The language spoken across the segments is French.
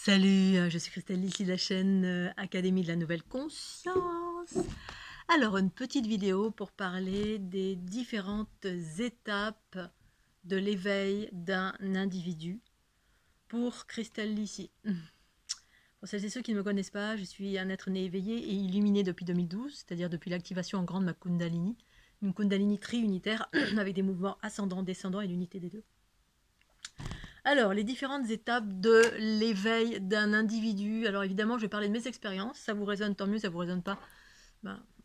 Salut, je suis Christelle, ici de la chaîne Académie de la Nouvelle Conscience. Alors, une petite vidéo pour parler des différentes étapes de l'éveil d'un individu pour Christelle ici. Pour celles et ceux qui ne me connaissent pas, je suis un être né éveillé et illuminé depuis 2012, c'est-à-dire depuis l'activation en grande de ma Kundalini, une Kundalini tri-unitaire avec des mouvements ascendants, descendants et l'unité des deux. Alors, les différentes étapes de l'éveil d'un individu. Alors évidemment, je vais parler de mes expériences. Ça vous résonne, tant mieux. Ça vous résonne pas,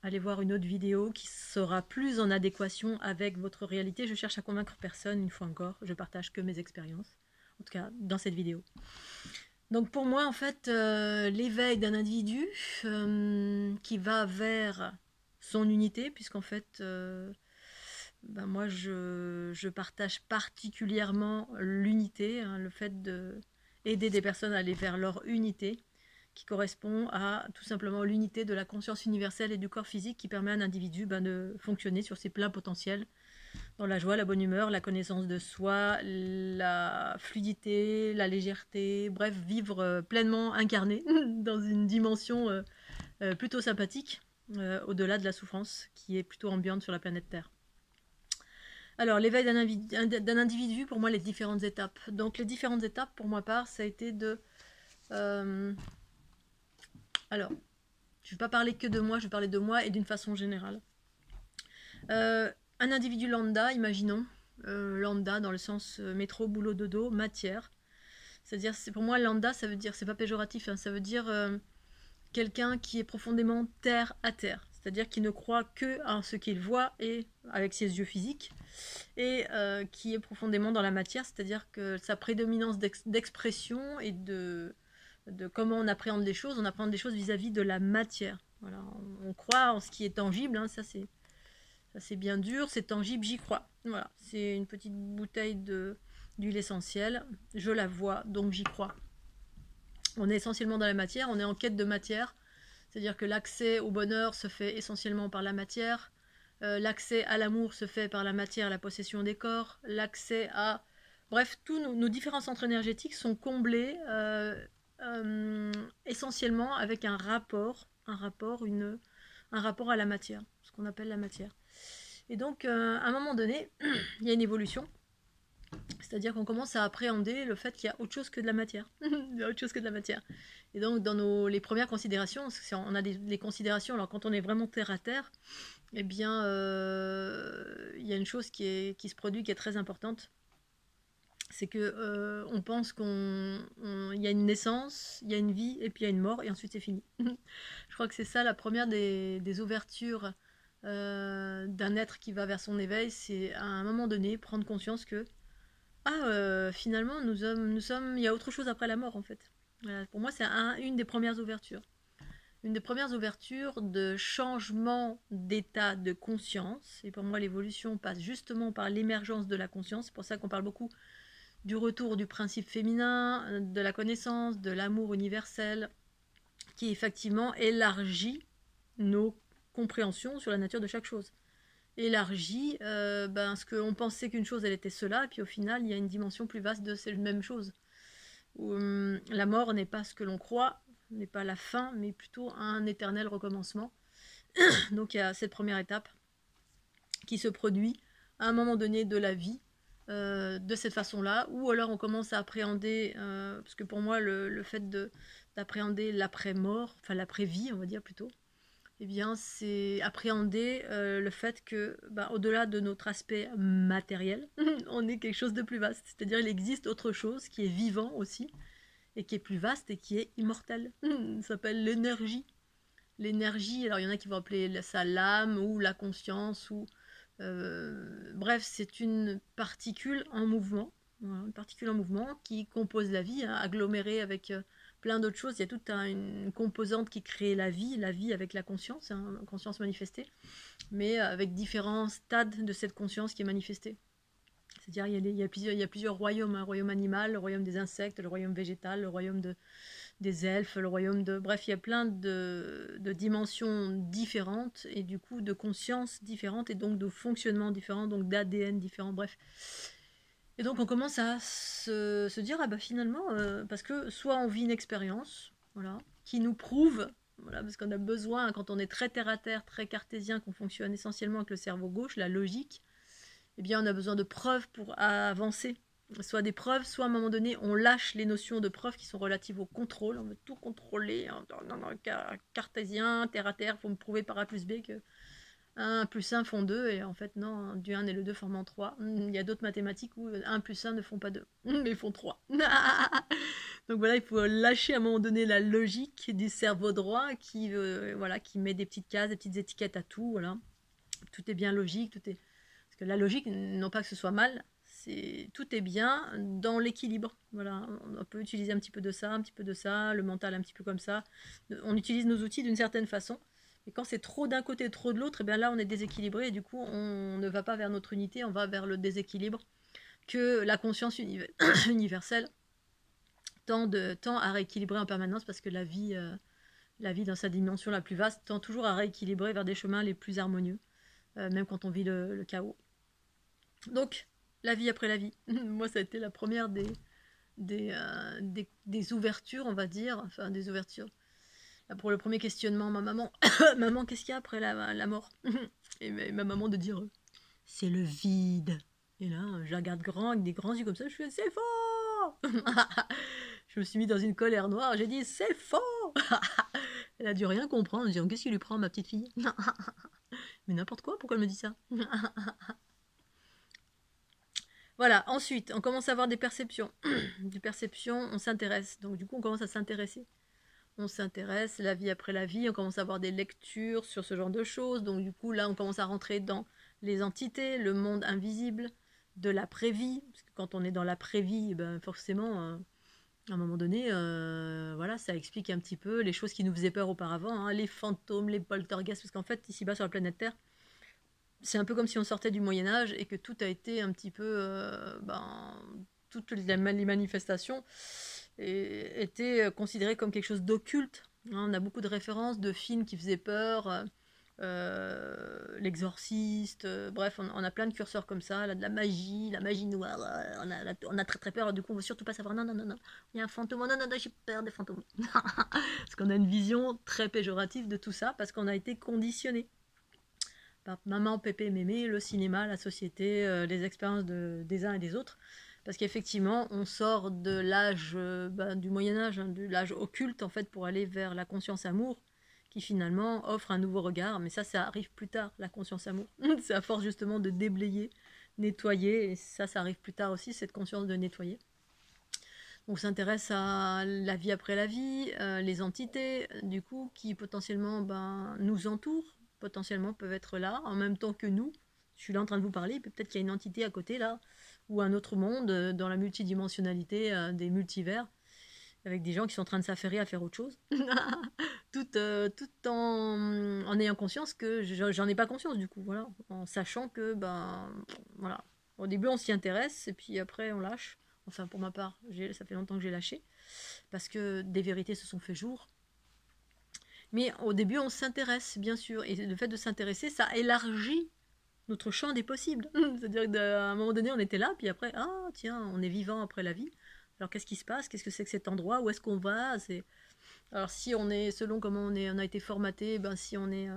allez voir une autre vidéo qui sera plus en adéquation avec votre réalité. Je cherche à convaincre personne, une fois encore. Je partage que mes expériences, en tout cas dans cette vidéo. Donc pour moi, en fait, l'éveil d'un individu qui va vers son unité, puisqu'en fait... moi, je partage particulièrement l'unité, hein, le fait d'aider des personnes à aller vers leur unité, qui correspond à tout simplement l'unité de la conscience universelle et du corps physique qui permet à un individu de fonctionner sur ses pleins potentiels, dans la joie, la bonne humeur, la connaissance de soi, la fluidité, la légèreté, bref, vivre pleinement incarné dans une dimension plutôt sympathique, au-delà de la souffrance qui est plutôt ambiante sur la planète Terre. Alors, l'éveil d'un individu, pour moi, les différentes étapes. Donc, les différentes étapes, pour ma part, ça a été de... alors, je ne vais pas parler que de moi, je vais parler de moi et d'une façon générale. Un individu lambda, imaginons, lambda dans le sens métro, boulot, dodo, matière. C'est-à-dire, pour moi, lambda, ça veut dire, c'est pas péjoratif, hein, ça veut dire quelqu'un qui est profondément terre à terre. C'est-à-dire qui ne croit que en ce qu'il voit et avec ses yeux physiques, et qui est profondément dans la matière, c'est-à-dire que sa prédominance d'expression et de comment on appréhende les choses, on appréhende les choses vis-à-vis de la matière. Voilà, on croit en ce qui est tangible, hein, ça c'est bien dur, c'est tangible, j'y crois. Voilà, c'est une petite bouteille d'huile essentielle, je la vois, donc j'y crois. On est essentiellement dans la matière, on est en quête de matière, c'est-à-dire que l'accès au bonheur se fait essentiellement par la matière, l'accès à l'amour se fait par la matière, la possession des corps, l'accès à... Bref, tous nos différents centres énergétiques sont comblés essentiellement avec un rapport à la matière, ce qu'on appelle la matière. Et donc, à un moment donné, il y a une évolution. C'est-à-dire qu'on commence à appréhender le fait qu'il y a autre chose que de la matière. Il y a autre chose que de la matière. Et donc, dans les premières considérations, on a des considérations, alors quand on est vraiment terre à terre, eh bien, il y a une chose qui se produit, qui est très importante. C'est que on pense qu'il y a une naissance, il y a une vie, et puis il y a une mort, et ensuite c'est fini. Je crois que c'est ça la première des ouvertures d'un être qui va vers son éveil, c'est à un moment donné prendre conscience que finalement, il y a autre chose après la mort, en fait. Voilà, pour moi, c'est une des premières ouvertures. Une des premières ouvertures de changement d'état de conscience. Et pour moi, l'évolution passe justement par l'émergence de la conscience. C'est pour ça qu'on parle beaucoup du retour du principe féminin, de la connaissance, de l'amour universel, qui effectivement élargit nos compréhensions sur la nature de chaque chose. Élargit ce qu'on pensait qu'une chose elle était cela, et puis au final il y a une dimension plus vaste de cette même chose où la mort n'est pas ce que l'on croit, n'est pas la fin, mais plutôt un éternel recommencement. Donc il y a cette première étape qui se produit à un moment donné de la vie de cette façon-là, ou alors on commence à appréhender, parce que pour moi le fait d'appréhender l'après-mort, enfin l'après-vie on va dire plutôt, eh bien, c'est appréhender le fait que, au-delà de notre aspect matériel, on est quelque chose de plus vaste. C'est-à-dire, il existe autre chose qui est vivant aussi, et qui est plus vaste et qui est immortel. Ça s'appelle l'énergie. L'énergie, alors il y en a qui vont appeler ça l'âme ou la conscience, ou bref, c'est une particule en mouvement, voilà, une particule en mouvement qui compose la vie, hein, agglomérée avec plein d'autres choses. Il y a toute une composante qui crée la vie avec la conscience, hein, conscience manifestée, mais avec différents stades de cette conscience qui est manifestée. C'est-à-dire il y a plusieurs royaumes, un royaume animal, le royaume des insectes, le royaume végétal, le royaume des elfes, le royaume de... Bref, il y a plein de dimensions différentes, et du coup de consciences différentes, et donc de fonctionnements différents, donc d'ADN différents, bref. Et donc on commence à se dire, ah bah finalement, parce que soit on vit une expérience, voilà, qui nous prouve, voilà, parce qu'on a besoin, quand on est très terre à terre, très cartésien, qu'on fonctionne essentiellement avec le cerveau gauche, la logique, eh bien on a besoin de preuves pour avancer. Soit des preuves, soit à un moment donné, on lâche les notions de preuves qui sont relatives au contrôle, on veut tout contrôler, non, non, cartésien, terre à terre, il faut me prouver par A plus B que 1 plus 1 font 2, et en fait, non, du 1 et le 2 forment 3. Il y a d'autres mathématiques où 1 plus 1 ne font pas 2, mais font 3. Donc voilà, il faut lâcher à un moment donné la logique du cerveau droit qui, voilà, qui met des petites cases, des petites étiquettes à tout. Voilà. Tout est bien logique, tout est... Parce que la logique, non pas que ce soit mal, tout est bien dans l'équilibre. Voilà, on peut utiliser un petit peu de ça, un petit peu de ça, le mental un petit peu comme ça. On utilise nos outils d'une certaine façon. Et quand c'est trop d'un côté, trop de l'autre, et bien là on est déséquilibré et du coup on ne va pas vers notre unité, on va vers le déséquilibre que la conscience universelle tend à rééquilibrer en permanence, parce que la vie dans sa dimension la plus vaste tend toujours à rééquilibrer vers des chemins les plus harmonieux, même quand on vit le chaos. Donc, la vie après la vie. Moi, ça a été la première des ouvertures, on va dire, enfin des ouvertures. Là, pour le premier questionnement, ma maman, maman, qu'est-ce qu'il y a après la mort? Et ma maman de dire, c'est le vide. Et là, je la regarde grand, avec des grands yeux comme ça, je fais, c'est faux. Je me suis mis dans une colère noire, j'ai dit, c'est faux. Elle a dû rien comprendre, en disant, qu'est-ce qui lui prend, ma petite fille? Mais n'importe quoi, pourquoi elle me dit ça? Voilà, ensuite, on commence à avoir des perceptions. Des perceptions, on s'intéresse. Donc du coup, on commence à s'intéresser. On s'intéresse, la vie après la vie, on commence à avoir des lectures sur ce genre de choses. Donc du coup, là, on commence à rentrer dans les entités, le monde invisible, de l'après-vie. Parce que quand on est dans l'après-vie, ben, forcément, à un moment donné, voilà, ça explique un petit peu les choses qui nous faisaient peur auparavant, hein, les fantômes, les poltergeists, parce qu'en fait, ici-bas sur la planète Terre, c'est un peu comme si on sortait du Moyen-Âge et que tout a été un petit peu... toutes les manifestations étaient considérées comme quelque chose d'occulte. On a beaucoup de références de films qui faisaient peur, l'exorciste, bref, on a plein de curseurs comme ça, là, de la magie noire, on a très très peur, du coup on veut surtout pas savoir, non, non, non, non, il y a un fantôme, non, non, non, j'ai peur des fantômes. Parce qu'on a une vision très péjorative de tout ça, parce qu'on a été conditionné par maman, pépé, mémé, le cinéma, la société, les expériences des uns et des autres. Parce qu'effectivement, on sort de l'âge du Moyen-Âge, hein, de l'âge occulte, en fait, pour aller vers la conscience amour, qui finalement offre un nouveau regard. Mais ça arrive plus tard, la conscience amour. C'est à force justement de déblayer, nettoyer, et ça arrive plus tard aussi, cette conscience de nettoyer. On s'intéresse à la vie après la vie, les entités, du coup, qui potentiellement nous entourent, potentiellement peuvent être là, en même temps que nous. Je suis là en train de vous parler, peut-être qu'il y a une entité à côté, là, ou un autre monde, dans la multidimensionnalité des multivers, avec des gens qui sont en train de s'affairer à faire autre chose. tout en ayant conscience que j'en ai pas conscience, du coup, voilà. En sachant que, voilà. Au début, on s'y intéresse, et puis après, on lâche. Enfin, pour ma part, ça fait longtemps que j'ai lâché, parce que des vérités se sont fait jour. Mais au début, on s'intéresse, bien sûr, et le fait de s'intéresser, ça élargit notre champ des possibles. C'est-à-dire qu'à un moment donné, on était là, puis après, ah tiens, on est vivant après la vie. Alors qu'est-ce qui se passe? Qu'est-ce que c'est que cet endroit? Où est-ce qu'on va? Alors si on est, selon comment on a été formaté, si on est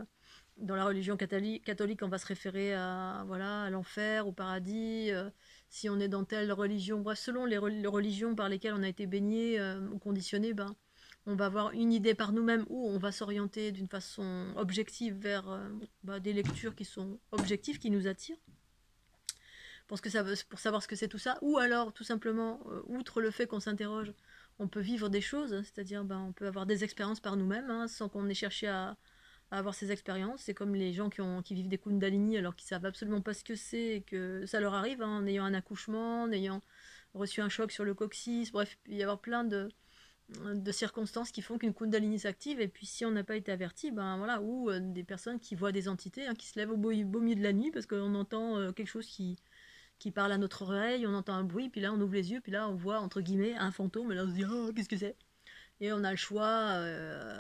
dans la religion catholique, on va se référer à l'enfer, au paradis. Si on est dans telle religion, bref, selon les religions par lesquelles on a été baigné ou conditionné, on va avoir une idée par nous-mêmes, ou on va s'orienter d'une façon objective vers des lectures qui sont objectives, qui nous attirent, pour savoir ce que c'est tout ça, ou alors tout simplement, outre le fait qu'on s'interroge, on peut vivre des choses, c'est-à-dire on peut avoir des expériences par nous-mêmes, hein, sans qu'on ait cherché à avoir ces expériences. C'est comme les gens qui vivent des Kundalini alors qu'ils savent absolument pas ce que c'est, et que ça leur arrive, hein, en ayant un accouchement, en ayant reçu un choc sur le coccyx, bref, il y avoir plein de circonstances qui font qu'une Kundalini s'active, et puis si on n'a pas été averti, voilà, ou des personnes qui voient des entités, hein, qui se lèvent au beau milieu de la nuit parce qu'on entend quelque chose qui parle à notre oreille, on entend un bruit, puis là on ouvre les yeux, puis là on voit entre guillemets un fantôme, et là on se dit oh, qu'est-ce que c'est? Et on a le choix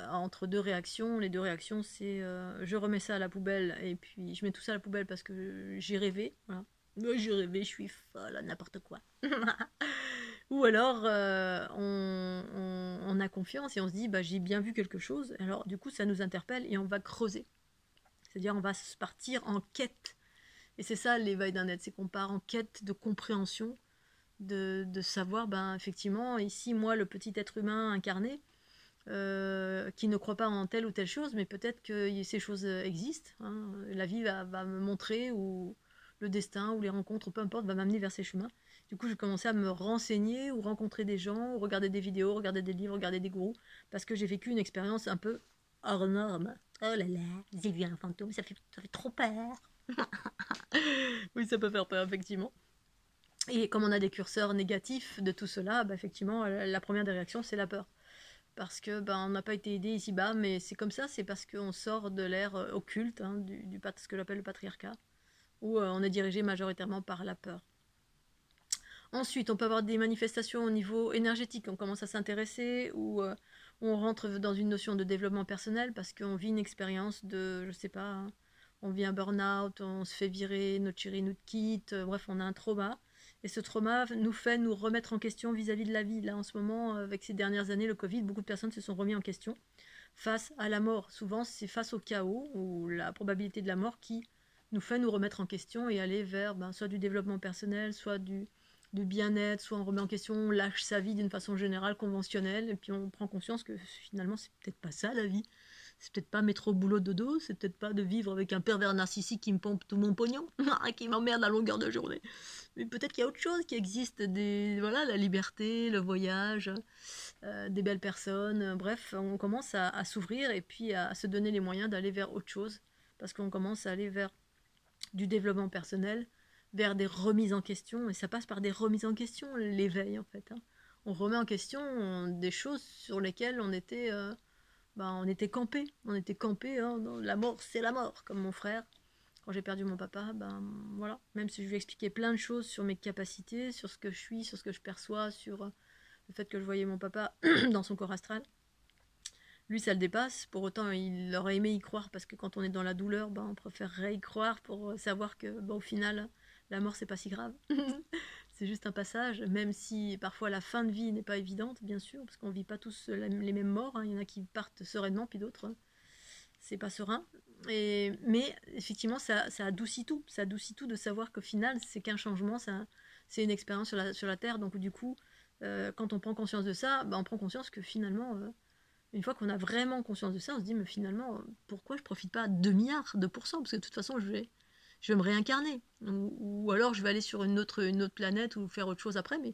entre deux réactions. Les deux réactions, c'est je remets ça à la poubelle, et puis je mets tout ça à la poubelle parce que j'ai rêvé, voilà. Moi, j'ai rêvé, je suis folle, n'importe quoi. Ou alors, on a confiance et on se dit, bah, j'ai bien vu quelque chose. Alors, du coup, ça nous interpelle et on va creuser. C'est-à-dire, on va partir en quête. Et c'est ça l'éveil d'un être, c'est qu'on part en quête de compréhension, de savoir, ben, effectivement, ici, moi, le petit être humain incarné, qui ne croit pas en telle ou telle chose, mais peut-être que ces choses existent. Hein. La vie va me montrer, ou le destin, ou les rencontres, ou peu importe, va m'amener vers ces chemins. Du coup, j'ai commencé à me renseigner, ou rencontrer des gens, ou regarder des vidéos, regarder des livres, regarder des gourous, parce que j'ai vécu une expérience un peu hors norme. Oh là là, j'ai vu un fantôme, ça fait trop peur. Oui, ça peut faire peur, effectivement. Et comme on a des curseurs négatifs de tout cela, bah, effectivement, la première des réactions, c'est la peur. Parce que ben, on n'a pas été aidé ici-bas, mais c'est comme ça, c'est parce qu'on sort de l'ère occulte, hein, ce que j'appelle le patriarcat, où on est dirigé majoritairement par la peur. Ensuite, on peut avoir des manifestations au niveau énergétique, on commence à s'intéresser, ou on rentre dans une notion de développement personnel, parce qu'on vit une expérience de, je sais pas, hein, on vit un burn-out, on se fait virer, notre chéri nous quitte, bref, on a un trauma. Et ce trauma nous fait nous remettre en question vis-à-vis de la vie. Là, en ce moment, avec ces dernières années, le Covid, beaucoup de personnes se sont remis en question face à la mort. Souvent, c'est face au chaos ou la probabilité de la mort qui nous fait nous remettre en question et aller vers soit du développement personnel, soit du bien-être, soit on remet en question, on lâche sa vie d'une façon générale, conventionnelle, et puis on prend conscience que finalement, c'est peut-être pas ça la vie. C'est peut-être pas mettre au boulot dodo, c'est peut-être pas de vivre avec un pervers narcissique qui me pompe tout mon pognon, qui m'emmerde à longueur de journée. Mais peut-être qu'il y a autre chose qui existe, voilà, la liberté, le voyage, des belles personnes. Bref, on commence à s'ouvrir et puis à se donner les moyens d'aller vers autre chose. Parce qu'on commence à aller vers du développement personnel, vers des remises en question. Et ça passe par des remises en question, l'éveil en fait. Hein. On remet en question des choses sur lesquelles on était campé. On était campé. Hein, la mort, c'est la mort, comme mon frère. Quand j'ai perdu mon papa, voilà. Même si je lui ai expliqué plein de choses sur mes capacités, sur ce que je suis, sur ce que je perçois, sur le fait que je voyais mon papa dans son corps astral. Lui, ça le dépasse. Pour autant, il aurait aimé y croire parce que quand on est dans la douleur, on préférerait y croire pour savoir que, au final, la mort, c'est pas si grave. C'est juste un passage, même si parfois la fin de vie n'est pas évidente, bien sûr, parce qu'on vit pas tous les mêmes morts. Hein. Il y en a qui partent sereinement, puis d'autres, c'est pas serein. Mais effectivement, ça adoucit tout. Ça adoucit tout de savoir qu'au final, c'est qu'un changement, c'est une expérience sur la Terre. Donc, du coup, quand on prend conscience de ça, on prend conscience que finalement, une fois qu'on a vraiment conscience de ça, on se dit, mais finalement, pourquoi je profite pas à 2 milliards de pourcents? Parce que de toute façon, je vais me réincarner. Ou alors, je vais aller sur une autre planète ou faire autre chose après, mais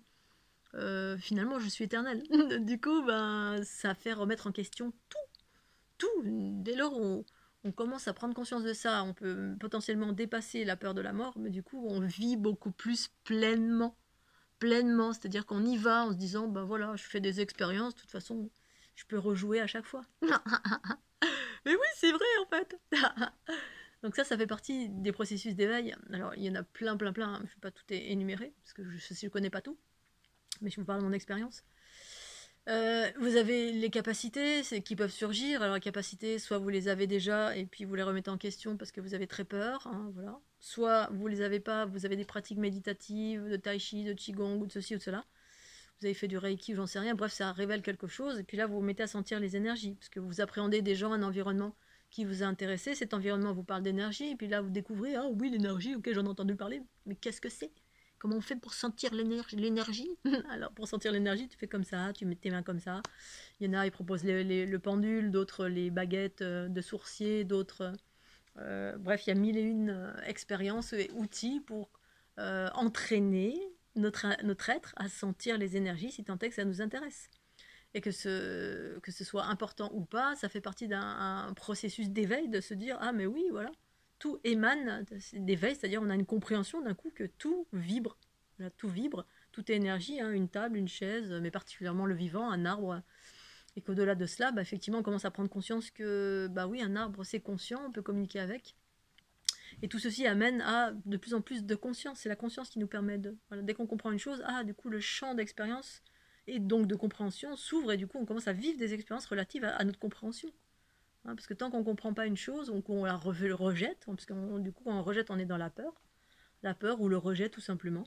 finalement, je suis éternelle. Du coup, ça fait remettre en question tout. Dès lors où on commence à prendre conscience de ça, on peut potentiellement dépasser la peur de la mort, mais du coup, on vit beaucoup plus pleinement. Pleinement, c'est-à-dire qu'on y va en se disant, voilà, je fais des expériences, de toute façon, je peux rejouer à chaque fois. Mais oui, c'est vrai en fait. Donc ça fait partie des processus d'éveil. Alors, il y en a plein. Je ne vais pas tout énumérer, parce que je ne connais pas tout, mais je vous parle de mon expérience. Vous avez les capacités qui peuvent surgir. Alors les capacités, soit vous les avez déjà et puis vous les remettez en question parce que vous avez très peur, hein, voilà. Soit vous les avez pas, vous avez des pratiques méditatives, de tai chi, de qigong ou de ceci ou de cela. Vous avez fait du reiki ou j'en sais rien. Bref, ça révèle quelque chose et puis là vous vous mettez à sentir les énergies parce que vous appréhendez des gens, un environnement qui vous a intéressé. Cet environnement vous parle d'énergie et puis là vous découvrez, ah oui, l'énergie, ok, j'en ai entendu parler, mais qu'est-ce que c'est? Comment on fait pour sentir l'énergie? Alors, pour sentir l'énergie, tu fais comme ça, tu mets tes mains comme ça. Il y en a, ils proposent le pendule, d'autres les baguettes de sourcier, d'autres... bref, il y a mille et une expériences et outils pour entraîner notre être à sentir les énergies si tant est que ça nous intéresse. Et que ce soit important ou pas, ça fait partie d'un processus d'éveil de se dire, ah mais oui, voilà, tout émane d'éveil, c'est-à-dire on a une compréhension d'un coup que tout vibre, voilà, tout est énergie, hein, une table, une chaise, mais particulièrement le vivant, un arbre, et qu'au-delà de cela, effectivement, on commence à prendre conscience que, oui, un arbre, c'est conscient, on peut communiquer avec, et tout ceci amène à de plus en plus de conscience, c'est la conscience qui nous permet de, voilà, dès qu'on comprend une chose, du coup, le champ d'expérience et donc de compréhension s'ouvre, et du coup, on commence à vivre des expériences relatives à notre compréhension. Hein, parce que tant qu'on ne comprend pas une chose, on la rejette, parce que du coup, quand on rejette, on est dans la peur. la peur ou le rejet tout simplement.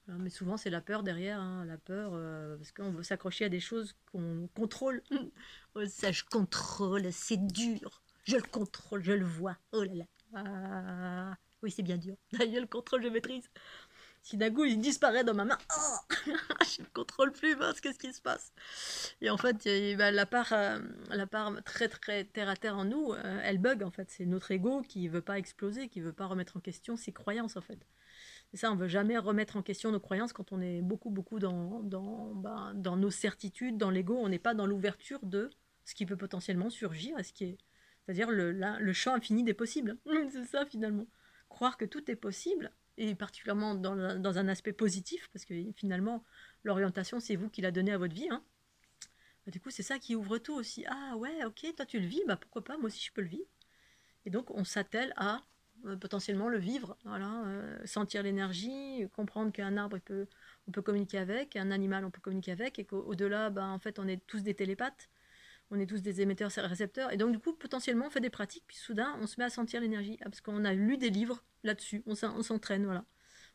Voilà, mais souvent c'est la peur derrière, hein, la peur parce qu'on veut s'accrocher à des choses qu'on contrôle. Oh, ça je contrôle, c'est dur. Je le contrôle, je le vois. Oh là là. Ah, oui, c'est bien dur. Je le contrôle, je maîtrise. Si d'un coup il disparaît dans ma main, oh je ne contrôle plus, mince, qu'est-ce qui se passe? Et en fait, la part très très terre à terre en nous, elle bug en fait. C'est notre ego qui veut pas exploser, qui veut pas remettre en question ses croyances en fait. C'est ça, on veut jamais remettre en question nos croyances quand on est beaucoup dans nos certitudes, dans l'ego. On n'est pas dans l'ouverture de ce qui peut potentiellement surgir, c'est-à-dire le champ infini des possibles. C'est ça finalement. Croire que tout est possible, et particulièrement dans un aspect positif, parce que finalement, l'orientation, c'est vous qui la donnez à votre vie. Hein. Du coup, c'est ça qui ouvre tout aussi. Ah ouais, ok, toi tu le vis, bah pourquoi pas, moi aussi je peux le vivre. Et donc, on s'attelle à potentiellement le vivre, voilà, sentir l'énergie, comprendre qu'un arbre, on peut communiquer avec, un animal, on peut communiquer avec, et qu'au-delà, bah, en fait, on est tous des télépathes, on est tous des émetteurs récepteurs, et donc du coup, potentiellement, on fait des pratiques, puis soudain, on se met à sentir l'énergie, parce qu'on a lu des livres là-dessus, on s'entraîne, voilà.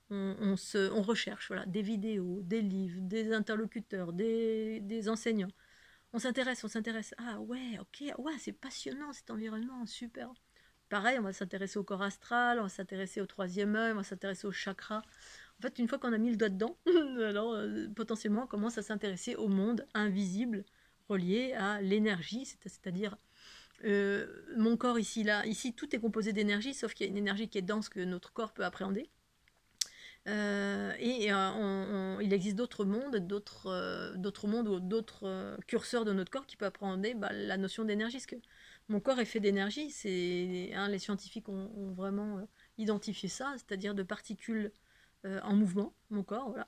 On recherche voilà, des vidéos, des livres, des interlocuteurs, des enseignants. On s'intéresse. Ah ouais, ok, ouais, c'est passionnant cet environnement, super. Pareil, on va s'intéresser au corps astral, on va s'intéresser au troisième œil, on va s'intéresser au chakra. En fait, une fois qu'on a mis le doigt dedans, alors potentiellement on commence à s'intéresser au monde invisible relié à l'énergie, c'est-à-dire mon corps ici, là, ici tout est composé d'énergie, sauf qu'il y a une énergie qui est dense que notre corps peut appréhender. Il existe d'autres mondes, mondes ou d'autres curseurs de notre corps qui peuvent appréhender la notion d'énergie. Parce que mon corps est fait d'énergie. Les scientifiques ont vraiment identifié ça, c'est-à-dire de particules en mouvement, mon corps, voilà.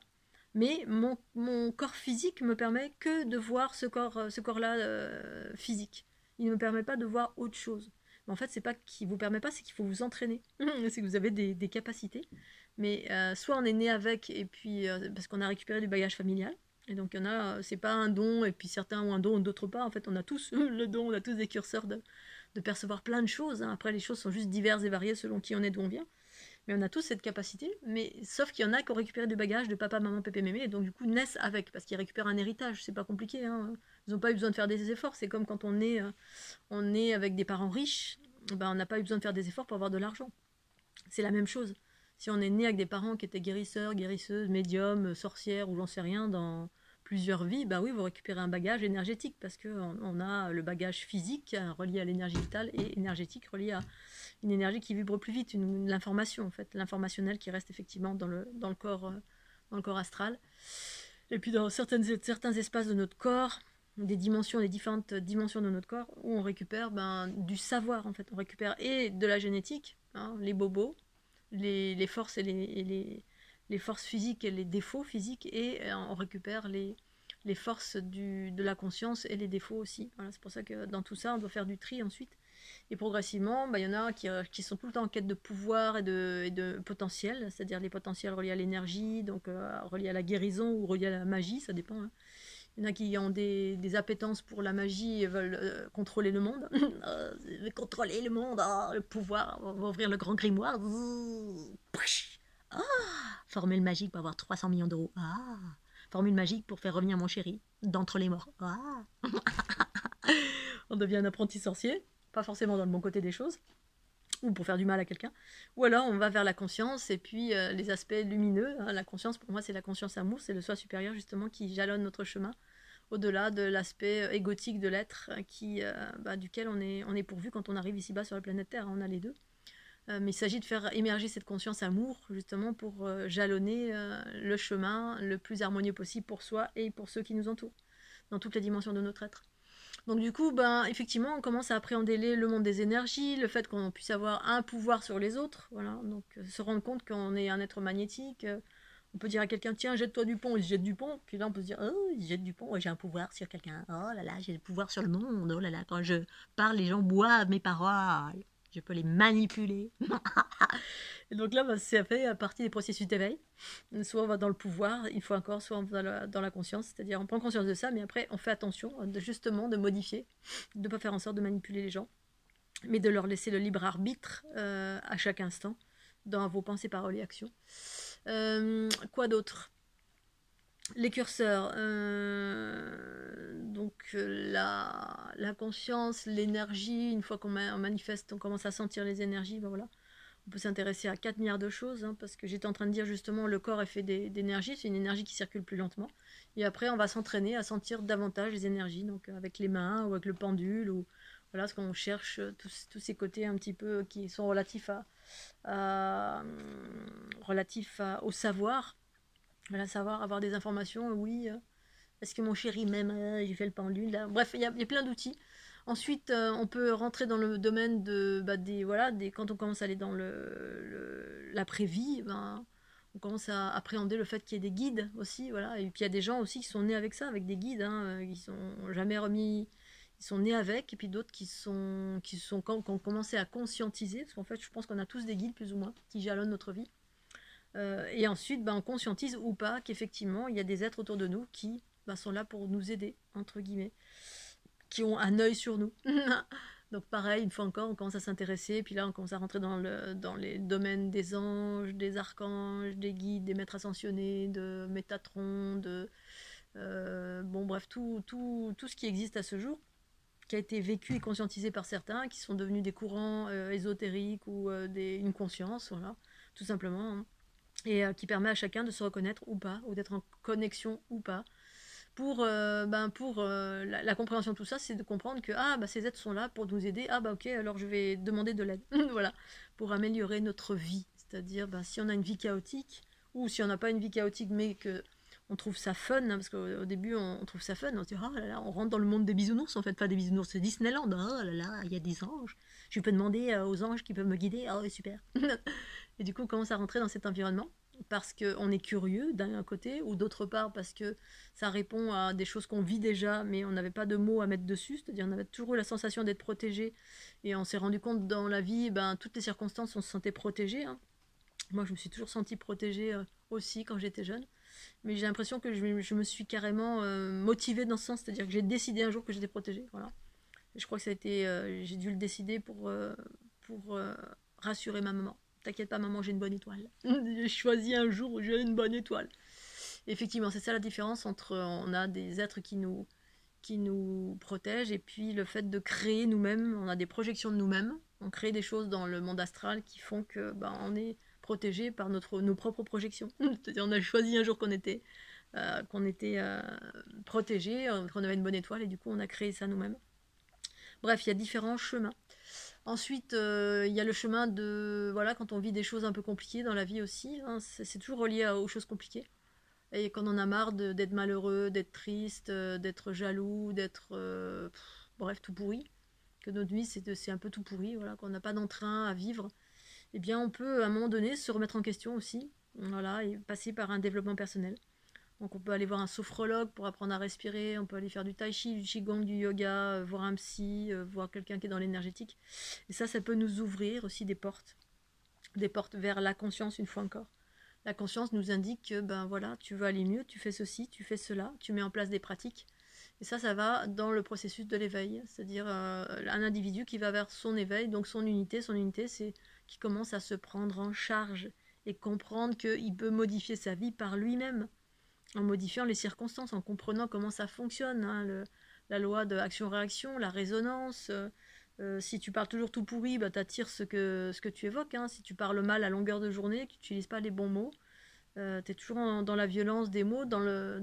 Mais mon corps physique me permet que de voir ce corps-là physique. Il ne me permet pas de voir autre chose. Mais en fait, c'est pas qu'il vous permet pas, c'est qu'il faut vous entraîner. C'est que vous avez des capacités. Mais soit on est né avec, et puis parce qu'on a récupéré du bagage familial. Et donc il y en a, c'est pas un don, et puis certains ont un don, d'autres pas. En fait, on a tous le don, on a tous des curseurs de percevoir plein de choses. Hein. Après, les choses sont juste diverses et variées selon qui on est, d'où on vient. Mais on a tous cette capacité, mais sauf qu'il y en a qui ont récupéré du bagage de papa, maman, pépé, mémé, et donc du coup naissent avec, parce qu'ils récupèrent un héritage, c'est pas compliqué, hein. Ils n'ont pas eu besoin de faire des efforts, c'est comme quand on est avec des parents riches, ben, on n'a pas eu besoin de faire des efforts pour avoir de l'argent. C'est la même chose. Si on est né avec des parents qui étaient guérisseurs, guérisseuses, médiums, sorcières, ou j'en sais rien, dans plusieurs vies, bah oui, vous récupérez un bagage énergétique, parce qu'on a le bagage physique relié à l'énergie vitale, et énergétique relié à une énergie qui vibre plus vite, l'information en fait, l'informationnel qui reste effectivement dans le corps astral. Et puis dans certains espaces de notre corps, des différentes dimensions de notre corps, où on récupère du savoir en fait. On récupère et de la génétique, hein, les bobos, les forces et les forces physiques et les défauts physiques, et on récupère les forces de la conscience et les défauts aussi. Voilà, c'est pour ça que dans tout ça, on doit faire du tri ensuite. Et progressivement, il y en a qui sont tout le temps en quête de pouvoir et de potentiel, c'est-à-dire les potentiels reliés à l'énergie, donc reliés à la guérison ou reliés à la magie, ça dépend. Hein. Il y en a qui ont des appétences pour la magie et veulent contrôler le monde. Contrôler le monde, le pouvoir, on va ouvrir le grand grimoire. Formule magique pour avoir 300 millions d'euros. Formule magique pour faire revenir mon chéri d'entre les morts. On devient un apprenti sorcier. Pas forcément dans le bon côté des choses, ou pour faire du mal à quelqu'un, ou alors on va vers la conscience, et puis les aspects lumineux, hein. La conscience, pour moi, c'est la conscience amour, c'est le soi supérieur, justement, qui jalonne notre chemin, au-delà de l'aspect égotique de l'être, duquel on est pourvu quand on arrive ici-bas sur la planète Terre, hein, on a les deux. Mais il s'agit de faire émerger cette conscience amour, justement, pour jalonner le chemin le plus harmonieux possible pour soi et pour ceux qui nous entourent, dans toutes les dimensions de notre être. Donc du coup, effectivement, on commence à appréhender le monde des énergies, le fait qu'on puisse avoir un pouvoir sur les autres, voilà. Donc se rendre compte qu'on est un être magnétique. On peut dire à quelqu'un, tiens, jette-toi du pont, il se jette du pont. Puis là, on peut se dire, oh, il se jette du pont, ouais, j'ai un pouvoir sur quelqu'un. Oh là là, j'ai le pouvoir sur le monde. Oh là là, quand je parle, les gens boivent mes paroles. Je peux les manipuler. Et donc là, ça fait partie des processus d'éveil. Soit on va dans le pouvoir, il faut encore, soit on va dans la conscience, c'est-à-dire on prend conscience de ça, mais après on fait attention justement de modifier, de ne pas faire en sorte de manipuler les gens, mais de leur laisser le libre arbitre à chaque instant, dans vos pensées, paroles et actions. Quoi d'autre? Les curseurs, donc la conscience, l'énergie, une fois qu'on manifeste, on commence à sentir les énergies, ben voilà. On peut s'intéresser à 4 milliards de choses, hein, parce que j'étais en train de dire justement le corps est fait d'énergie, c'est une énergie qui circule plus lentement. Et après, on va s'entraîner à sentir davantage les énergies, donc avec les mains ou avec le pendule, ou voilà, ce qu'on cherche, tous ces côtés un petit peu qui sont relatifs au savoir. Voilà, savoir, avoir des informations, oui. Est-ce que mon chéri m'aime? J'ai fait le pendule. Là. Bref, il y a plein d'outils. Ensuite, on peut rentrer dans le domaine quand on commence à aller dans l'après-vie, ben, on commence à appréhender le fait qu'il y ait des guides aussi, voilà. Et puis il y a des gens aussi qui sont nés avec ça, avec des guides, hein, qui sont jamais remis, ils sont nés avec, et puis d'autres qui ont commencé à conscientiser, parce qu'en fait, je pense qu'on a tous des guides plus ou moins qui jalonnent notre vie. Et ensuite, ben, on conscientise ou pas qu'effectivement, il y a des êtres autour de nous qui sont là pour nous aider, entre guillemets, qui ont un œil sur nous. Donc pareil, une fois encore, on commence à s'intéresser, et puis là, on commence à rentrer dans les domaines des anges, des archanges, des guides, des maîtres ascensionnés, de Métatron, bon bref, tout ce qui existe à ce jour, qui a été vécu et conscientisé par certains, qui sont devenus des courants ésotériques ou une conscience, voilà, tout simplement, hein. Et qui permet à chacun de se reconnaître ou pas, ou d'être en connexion ou pas. Pour la compréhension de tout ça, c'est de comprendre que ces êtres sont là pour nous aider. Ok, alors je vais demander de l'aide. Voilà, pour améliorer notre vie. C'est-à-dire, si on a une vie chaotique, ou si on n'a pas une vie chaotique, mais que on trouve ça fun, hein, parce qu'au début on trouve ça fun, on se dit oh là là, on rentre dans le monde des bisounours, en fait, pas des bisounours, c'est Disneyland, oh là là, il y a des anges, je peux demander aux anges qui peuvent me guider, oh super. Et du coup on commence à rentrer dans cet environnement, parce qu'on est curieux d'un côté, ou d'autre part parce que ça répond à des choses qu'on vit déjà, mais on n'avait pas de mots à mettre dessus, c'est-à-dire on avait toujours eu la sensation d'être protégé, et on s'est rendu compte dans la vie, toutes les circonstances, on se sentait protégé, hein. Moi je me suis toujours sentie protégée aussi quand j'étais jeune, mais j'ai l'impression que je me suis carrément motivée dans ce sens, c'est-à-dire que j'ai décidé un jour que j'étais protégée, voilà. Et je crois que ça a été, j'ai dû le décider pour rassurer ma maman. T'inquiète pas maman, j'ai une bonne étoile. J'ai choisi un jour où j'ai une bonne étoile. Et effectivement, c'est ça la différence entre on a des êtres qui nous protègent, et puis le fait de créer nous-mêmes, on a des projections de nous-mêmes, on crée des choses dans le monde astral qui font que on est protégé par nos propres projections. C'est-à-dire on a choisi un jour qu'on était protégé, qu'on avait une bonne étoile, et du coup on a créé ça nous-mêmes. Bref, il y a différents chemins. Ensuite, il y a le chemin de, voilà, quand on vit des choses un peu compliquées dans la vie aussi, hein, c'est toujours relié aux choses compliquées. Et quand on a marre d'être malheureux, d'être triste, d'être jaloux, bref, tout pourri, que notre vie c'est un peu tout pourri, voilà, qu'on n'a pas d'entrain à vivre, eh bien on peut à un moment donné se remettre en question aussi, voilà, et passer par un développement personnel. Donc on peut aller voir un sophrologue pour apprendre à respirer, on peut aller faire du tai chi, du qigong, du yoga, voir un psy, voir quelqu'un qui est dans l'énergétique. Et ça peut nous ouvrir aussi des portes vers la conscience une fois encore. La conscience nous indique que voilà, tu veux aller mieux, tu fais ceci, tu fais cela, tu mets en place des pratiques. Et ça va dans le processus de l'éveil, c'est-à-dire un individu qui va vers son éveil, donc son unité c'est qui commence à se prendre en charge et comprendre qu'il peut modifier sa vie par lui-même, en modifiant les circonstances, en comprenant comment ça fonctionne, hein, la loi de action-réaction, la résonance. Si tu parles toujours tout pourri, tu attires ce que tu évoques, hein. Si tu parles mal à longueur de journée, que tu n'utilises pas les bons mots, tu es toujours dans la violence des mots, dans le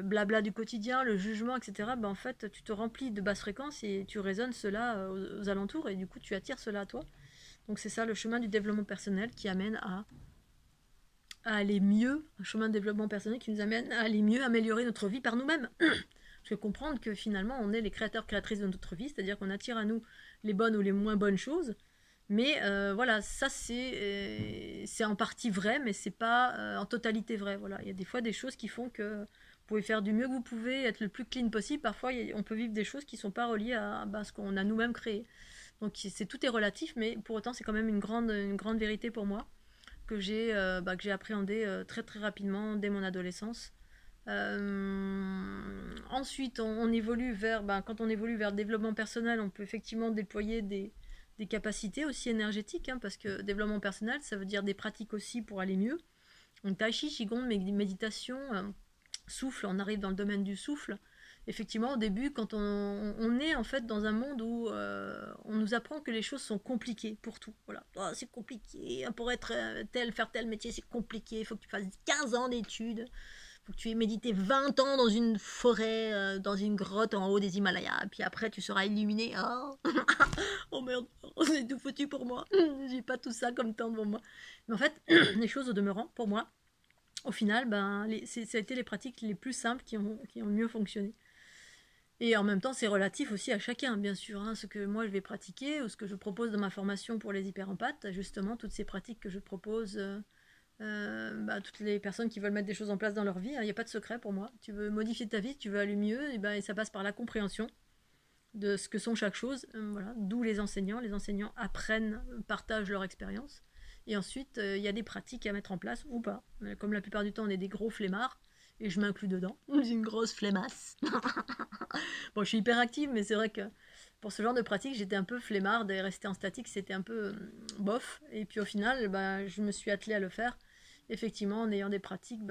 blabla du quotidien, le jugement, etc. En fait, tu te remplis de basses fréquences et tu résonnes cela aux alentours, et du coup, tu attires cela à toi. Donc c'est ça le chemin du développement personnel qui amène à aller mieux, un chemin de développement personnel qui nous amène à aller mieux, améliorer notre vie par nous-mêmes. Parce que comprendre que finalement on est les créateurs, créatrices de notre vie, c'est-à-dire qu'on attire à nous les bonnes ou les moins bonnes choses. Mais voilà, ça c'est en partie vrai, mais c'est pas en totalité vrai. Voilà, il y a des fois des choses qui font que vous pouvez faire du mieux que vous pouvez, être le plus clean possible. Parfois, on peut vivre des choses qui sont pas reliées à ce qu'on a nous-mêmes créé. Donc tout est relatif, mais pour autant c'est quand même une grande vérité pour moi que j'ai appréhendé très très rapidement dès mon adolescence. Ensuite, on évolue vers, quand on évolue vers le développement personnel, on peut effectivement déployer des capacités aussi énergétiques, hein, parce que développement personnel, ça veut dire des pratiques aussi pour aller mieux. Donc tai chi, qigong, méditation, souffle, on arrive dans le domaine du souffle. Effectivement, au début, quand on est en fait dans un monde où on nous apprend que les choses sont compliquées pour tout. Voilà, oh, c'est compliqué, pour être faire tel métier, c'est compliqué, il faut que tu fasses 15 ans d'études, il faut que tu aies médité 20 ans dans une forêt, dans une grotte en haut des Himalayas, et puis après tu seras illuminé. Oh, oh merde, c'est tout foutu pour moi, j'ai pas tout ça comme temps devant moi. Mais en fait, les choses au demeurant, pour moi, au final, ben, ça a été les pratiques les plus simples qui ont mieux fonctionné. Et en même temps, c'est relatif aussi à chacun, bien sûr. Hein, ce que moi je vais pratiquer ou ce que je propose dans ma formation pour les hyperempathes, justement, toutes ces pratiques que je propose, toutes les personnes qui veulent mettre des choses en place dans leur vie, il n'y a pas de secret pour moi. Tu veux modifier ta vie, tu veux aller mieux, et ça passe par la compréhension de ce que sont chaque chose. Voilà, d'où les enseignants. Les enseignants apprennent, partagent leur expérience. Et ensuite, il y a des pratiques à mettre en place ou pas. Comme la plupart du temps, on est des gros flemmards. Et je m'inclus dedans. J'ai une grosse flemmasse. Bon, je suis hyper active, mais c'est vrai que pour ce genre de pratique, j'étais un peu flemmarde et rester en statique, c'était un peu bof. Et puis au final, je me suis attelée à le faire. Effectivement, en ayant des pratiques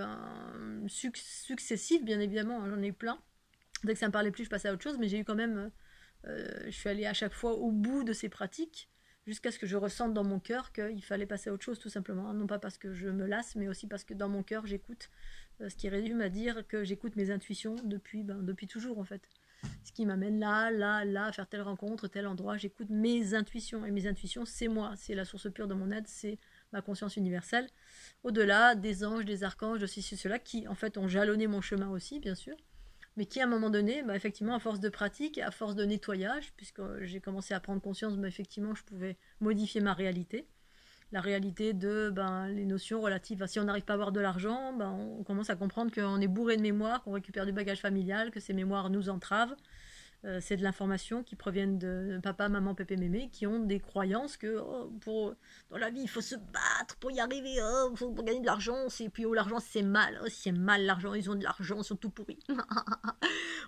successives, bien évidemment, j'en ai eu plein. Dès que ça me parlait plus, je passais à autre chose, mais j'ai eu quand même... je suis allée à chaque fois au bout de ces pratiques, jusqu'à ce que je ressente dans mon cœur qu'il fallait passer à autre chose, tout simplement. Non pas parce que je me lasse, mais aussi parce que dans mon cœur, j'écoute. Ce qui résume à dire que j'écoute mes intuitions depuis toujours, en fait. Ce qui m'amène là, à faire telle rencontre, tel endroit. J'écoute mes intuitions. Et mes intuitions, c'est moi. C'est la source pure de mon aide. C'est ma conscience universelle. Au-delà des anges, des archanges, de ceci, cela, qui, en fait, ont jalonné mon chemin aussi, bien sûr. Mais qui, à un moment donné, effectivement, à force de pratique, à force de nettoyage, puisque j'ai commencé à prendre conscience, effectivement, je pouvais modifier ma réalité. La réalité de les notions relatives à si on n'arrive pas à avoir de l'argent, on commence à comprendre qu'on est bourré de mémoire, qu'on récupère du bagage familial, que ces mémoires nous entravent. C'est de l'information qui proviennent de papa, maman, pépé, mémé, qui ont des croyances que dans la vie, il faut se battre pour y arriver, pour gagner de l'argent, et puis l'argent c'est mal, c'est mal l'argent, ils ont de l'argent, ils sont tout pourris.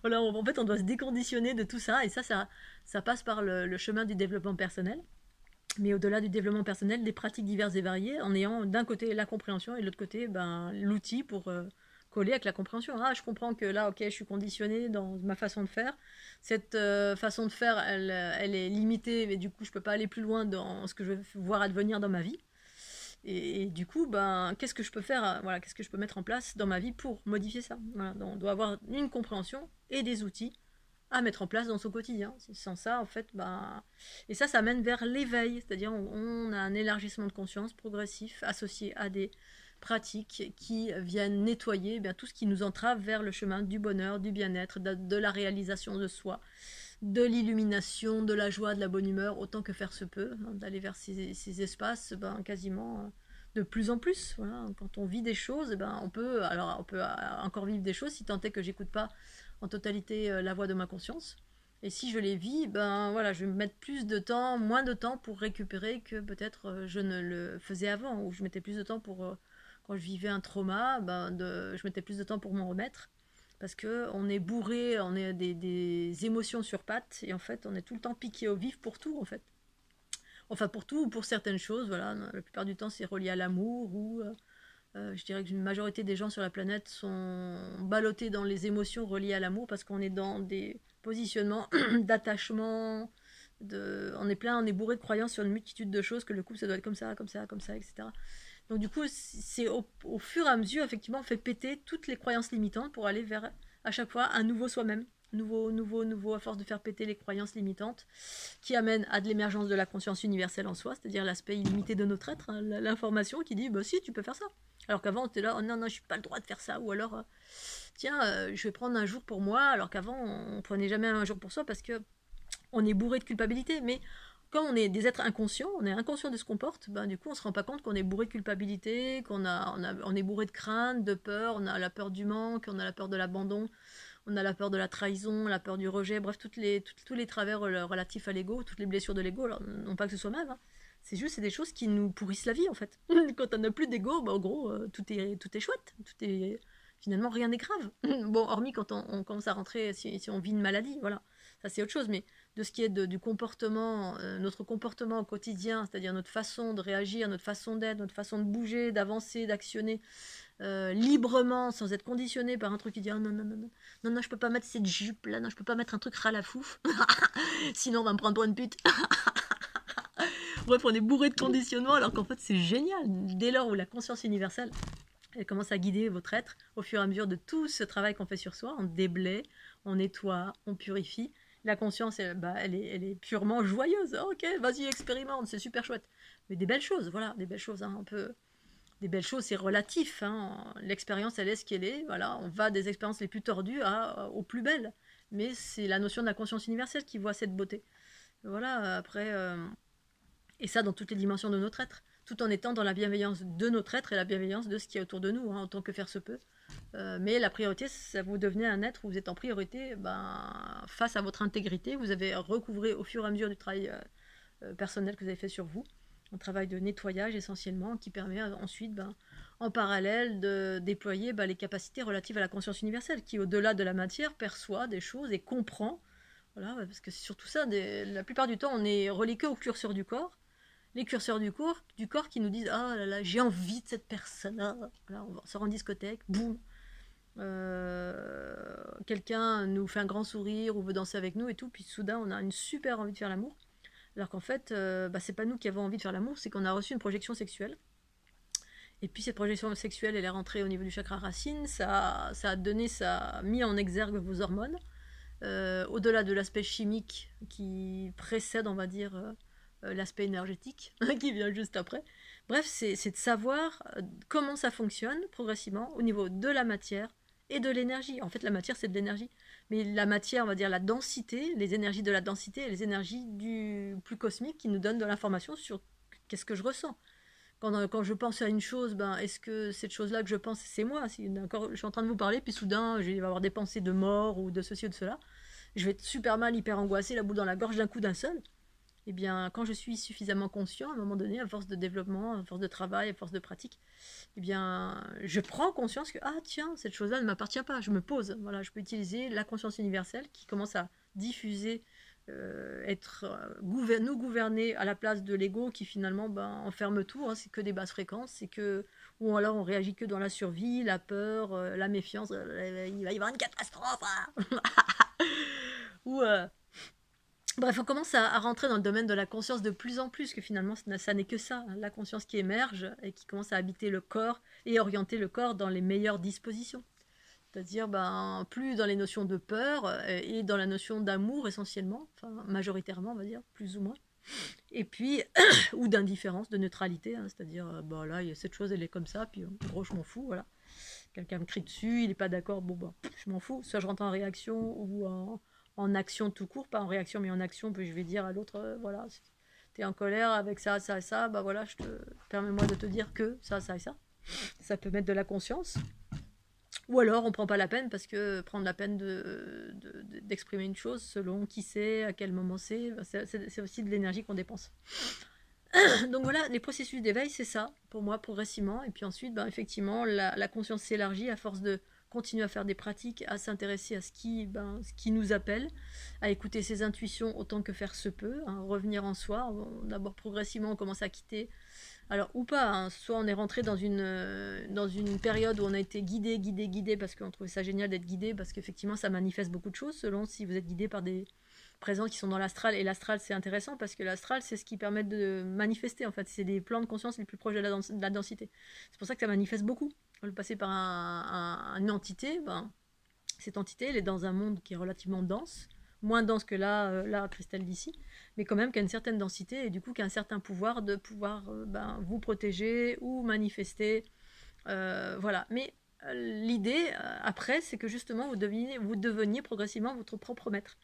Voilà, en fait, on doit se déconditionner de tout ça, et ça passe par le chemin du développement personnel. Mais au-delà du développement personnel, des pratiques diverses et variées, en ayant d'un côté la compréhension et de l'autre côté l'outil pour coller avec la compréhension. Ah, je comprends que là, ok, je suis conditionnée dans ma façon de faire. Cette façon de faire, elle est limitée, mais du coup, je peux pas aller plus loin dans ce que je veux voir advenir dans ma vie. Et du coup, qu'est-ce que je peux faire, voilà, qu'est-ce que je peux mettre en place dans ma vie pour modifier ça. Voilà, donc on doit avoir une compréhension et des outils à mettre en place dans son quotidien. Sans ça, en fait, et ça mène vers l'éveil, c'est-à-dire on a un élargissement de conscience progressif associé à des pratiques qui viennent nettoyer tout ce qui nous entrave vers le chemin du bonheur, du bien-être, de la réalisation de soi, de l'illumination, de la joie, de la bonne humeur, autant que faire se peut, d'aller vers ces espaces quasiment de plus en plus. Voilà. Quand on vit des choses, on peut encore vivre des choses, si tant est que j'écoute pas en totalité la voix de ma conscience. Et si je les vis, je vais me mettre moins de temps pour récupérer que peut-être je ne le faisais avant, ou je mettais plus de temps pour, quand je vivais un trauma, je mettais plus de temps pour m'en remettre, parce qu'on est bourré, on est des émotions sur pattes, et en fait on est tout le temps piqué au vif pour tout, en fait. Enfin pour tout, ou pour certaines choses, voilà, la plupart du temps c'est relié à l'amour, ou... je dirais qu'une majorité des gens sur la planète sont ballottés dans les émotions reliées à l'amour parce qu'on est dans des positionnements d'attachement, on est bourré de croyances sur une multitude de choses, que le couple ça doit être comme ça, etc. Donc du coup, c'est au fur et à mesure, effectivement, on fait péter toutes les croyances limitantes pour aller vers, à chaque fois, un nouveau soi-même. Nouveau, à force de faire péter les croyances limitantes, qui amènent à de l'émergence de la conscience universelle en soi, c'est-à-dire l'aspect illimité de notre être, l'information qui dit, si, tu peux faire ça. Alors qu'avant, on était là, oh non, je n'ai pas le droit de faire ça, ou alors, je vais prendre un jour pour moi, alors qu'avant, on ne prenait jamais un jour pour soi, parce que on est bourré de culpabilité, mais comme on est des êtres inconscients, on est inconscient de ce qu'on porte, du coup, on ne se rend pas compte qu'on est bourré de culpabilité, on est bourré de crainte, de peur, on a la peur du manque, on a la peur de l'abandon, on a la peur de la trahison, la peur du rejet, bref, tous les travers relatifs à l'ego, toutes les blessures de l'ego, alors non pas que ce soit mal, c'est des choses qui nous pourrissent la vie, en fait. Quand on n'a plus d'ego, en gros, tout est chouette, finalement rien n'est grave. Bon, hormis quand on commence à rentrer, si on vit une maladie, voilà, ça c'est autre chose, mais de ce qui est du comportement, notre comportement au quotidien, c'est-à-dire notre façon de réagir, notre façon d'être, notre façon de bouger, d'avancer, d'actionner librement, sans être conditionné par un truc qui dit oh, non, non, non, non, non, non, je peux pas mettre cette jupe là, non, je peux pas mettre un truc ralafouf, sinon on va me prendre pour une pute. Bref, on est bourré de conditionnement alors qu'en fait c'est génial. Dès lors où la conscience universelle elle commence à guider votre être au fur et à mesure de tout ce travail qu'on fait sur soi, on déblaye, on nettoie, on purifie. La conscience, elle est purement joyeuse. Oh, ok, vas-y, expérimente, c'est super chouette. Mais des belles choses, voilà, des belles choses. Hein, des belles choses, c'est relatif. Hein. L'expérience, elle est ce qu'elle est. Voilà, on va des expériences les plus tordues aux plus belles. Mais c'est la notion de la conscience universelle qui voit cette beauté. Voilà, après... et ça dans toutes les dimensions de notre être, tout en étant dans la bienveillance de notre être et la bienveillance de ce qui est autour de nous, hein, autant que faire se peut. Mais la priorité, ça vous devenez un être où vous êtes en priorité face à votre intégrité. Vous avez recouvré au fur et à mesure du travail personnel que vous avez fait sur vous, un travail de nettoyage essentiellement, qui permet ensuite, en parallèle, de déployer les capacités relatives à la conscience universelle, qui, au-delà de la matière, perçoit des choses et comprend. Voilà, parce que c'est surtout ça, la plupart du temps, on est relié que aux curseurs du corps, les curseurs du corps qui nous disent ah là là j'ai envie de cette personne là, voilà, on sort en discothèque, boum, quelqu'un nous fait un grand sourire ou veut danser avec nous et tout, puis soudain on a une super envie de faire l'amour, alors qu'en fait c'est pas nous qui avons envie de faire l'amour, c'est qu'on a reçu une projection sexuelle, et puis cette projection sexuelle elle est rentrée au niveau du chakra racine, ça a mis en exergue vos hormones, au-delà de l'aspect chimique qui précède, on va dire, l'aspect énergétique qui vient juste après. Bref, c'est de savoir comment ça fonctionne progressivement au niveau de la matière et de l'énergie. En fait, la matière, c'est de l'énergie. Mais la matière, on va dire la densité, les énergies de la densité et les énergies du plus cosmique qui nous donnent de l'information sur qu'est-ce que je ressens. Quand je pense à une chose, est-ce que cette chose-là que je pense, c'est moi? Si, je suis en train de vous parler, puis soudain, je vais avoir des pensées de mort ou de ceci ou de cela. Je vais être super mal, hyper angoissé, la boule dans la gorge d'un coup d'un seul. Eh bien, quand je suis suffisamment conscient, à un moment donné, à force de développement, à force de travail, à force de pratique, eh bien, je prends conscience que, ah tiens, cette chose-là ne m'appartient pas, je me pose. Voilà, je peux utiliser la conscience universelle qui commence à diffuser, nous gouverner à la place de l'ego qui finalement enferme tout, hein, c'est que des basses fréquences, ou alors on réagit que dans la survie, la peur, la méfiance, il va y avoir une catastrophe, hein. ou Bref, on commence à rentrer dans le domaine de la conscience de plus en plus, que finalement, ça n'est que ça, hein, la conscience qui émerge et qui commence à habiter le corps et orienter le corps dans les meilleures dispositions. C'est-à-dire, plus dans les notions de peur et dans la notion d'amour essentiellement, enfin majoritairement, on va dire, plus ou moins. Et puis, ou d'indifférence, de neutralité, hein, c'est-à-dire, là, il y a cette chose, elle est comme ça, puis en gros, je m'en fous, voilà. Quelqu'un me crie dessus, il n'est pas d'accord, je m'en fous. Soit je rentre en réaction ou en action tout court, pas en réaction mais en action, puis je vais dire à l'autre, voilà, tu es en colère avec ça, ça et ça, voilà, permets-moi de te dire que ça, ça et ça. Ça peut mettre de la conscience. Ou alors on prend pas la peine, parce que prendre la peine d'exprimer une chose selon qui c'est, à quel moment c'est aussi de l'énergie qu'on dépense. Donc voilà, les processus d'éveil, c'est ça, pour moi, progressivement. Et puis ensuite, effectivement, la conscience s'élargit à force de continuer à faire des pratiques, à s'intéresser à ce qui nous appelle, à écouter ses intuitions autant que faire se peut, hein, revenir en soi. D'abord, progressivement, on commence à quitter, alors ou pas, hein, soit on est rentré dans une période où on a été guidé, parce qu'on trouvait ça génial d'être guidé, parce qu'effectivement, ça manifeste beaucoup de choses, selon si vous êtes guidé par des présents qui sont dans l'astral, et l'astral c'est intéressant parce que l'astral c'est ce qui permet de manifester, en fait c'est les plans de conscience les plus proches de la densité, c'est pour ça que ça manifeste beaucoup. Le passer par une entité, cette entité elle est dans un monde qui est relativement dense, moins dense que la cristal d'ici, mais quand même qui a une certaine densité et du coup qui a un certain pouvoir de pouvoir vous protéger ou manifester, voilà. Mais l'idée après c'est que justement vous deveniez progressivement votre propre maître.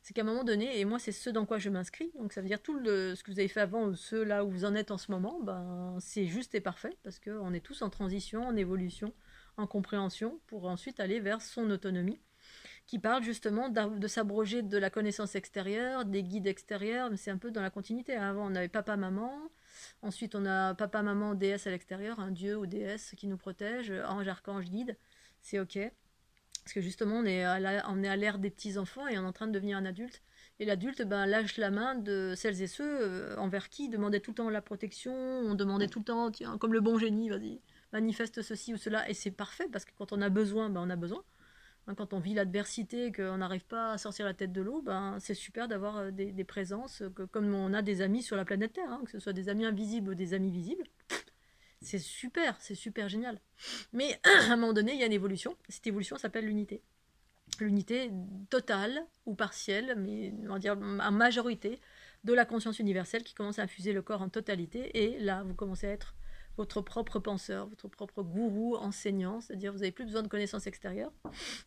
C'est qu'à un moment donné, et moi c'est ce dans quoi je m'inscris, donc ça veut dire ce que vous avez fait avant, ou ce là où vous en êtes en ce moment, c'est juste et parfait, parce qu'on est tous en transition, en évolution, en compréhension, pour ensuite aller vers son autonomie, qui parle justement de s'abroger de la connaissance extérieure, des guides extérieurs, mais c'est un peu dans la continuité. Avant on avait papa, maman, ensuite on a papa, maman, déesse à l'extérieur, un dieu ou déesse qui nous protège, ange, archange, guide. c'est ok. Parce que justement, on est à l'ère des petits-enfants et on est en train de devenir un adulte. Et l'adulte lâche la main de celles et ceux envers qui demandait tout le temps la protection, on demandait tout le temps, tiens, comme le bon génie, vas-y, manifeste ceci ou cela. Et c'est parfait parce que quand on a besoin, on a besoin. Quand on vit l'adversité, qu'on n'arrive pas à sortir la tête de l'eau, c'est super d'avoir des présences, comme on a des amis sur la planète Terre, hein, que ce soit des amis invisibles ou des amis visibles. C'est super génial. Mais à un moment donné, il y a une évolution. Cette évolution s'appelle l'unité. L'unité totale ou partielle, mais on va dire en majorité, de la conscience universelle qui commence à infuser le corps en totalité. Et là, vous commencez à être votre propre penseur, votre propre gourou, enseignant, c'est-à-dire vous n'avez plus besoin de connaissances extérieures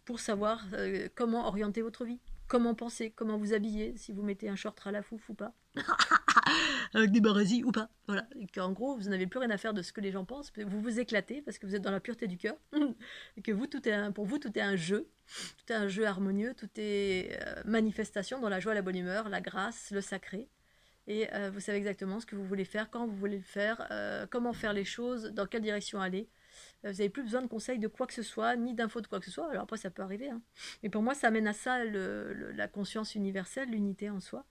pour savoir comment orienter votre vie, comment penser, comment vous habiller, si vous mettez un short à la fouf ou pas, avec des barasis ou pas. Voilà. Et qu'en gros, vous n'avez plus rien à faire de ce que les gens pensent, vous vous éclatez parce que vous êtes dans la pureté du cœur, et que pour vous, tout est un jeu. Tout est un jeu harmonieux, tout est manifestation dans la joie, la bonne humeur, la grâce, le sacré. Et vous savez exactement ce que vous voulez faire, quand vous voulez le faire, comment faire les choses, dans quelle direction aller. Vous n'avez plus besoin de conseils de quoi que ce soit, ni d'infos de quoi que ce soit. Alors après, ça peut arriver. Hein. Mais pour moi, ça amène à ça la conscience universelle, l'unité en soi,